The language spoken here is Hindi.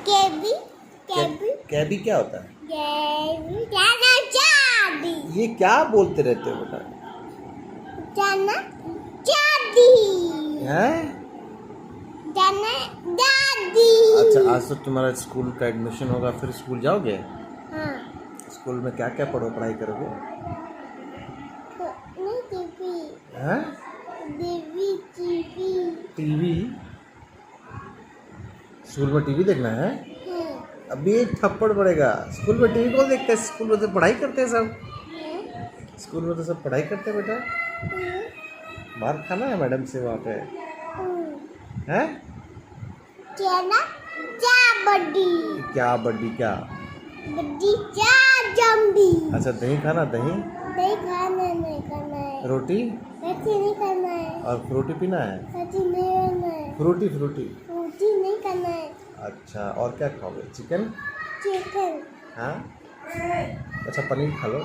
कैबी कैबी कैबी क्या होता है? कैबी जाना चाबी ये क्या बोलते रहते हो बेटा? जाना चाबी हैं? जाना दादी। अच्छा, आज तो तुम्हारा स्कूल का एडमिशन होगा, फिर स्कूल जाओगे? हाँ स्कूल में क्या क्या पढ़ाई करोगे? नहीं टीवी हैं? देवी टीवी टीवी? स्कूल में टीवी देखना है? अभी एक थप्पड़ पड़ेगा। स्कूल में टीवी कौन देखता है? स्कूल में तो पढ़ाई करते हैं सब। स्कूल में तो सब पढ़ाई करते हैं बेटा। मार खाना है मैडम से वहाँ पे, हैं? जाना चा बड्डी क्या बड्डी क्या? बड्डी चा जम्बी। अच्छा, दही खाना, दही नहीं खाना नहीं खाना है। रोटी रोटी नहीं खाना है। और फ्रूटी पीना है? रोटी नहीं खाना है। फ्रूटी रोटी नहीं खाना है। अच्छा, और क्या खाओगे? चिकन? चिकन। हाँ, अच्छा पनीर खा लो।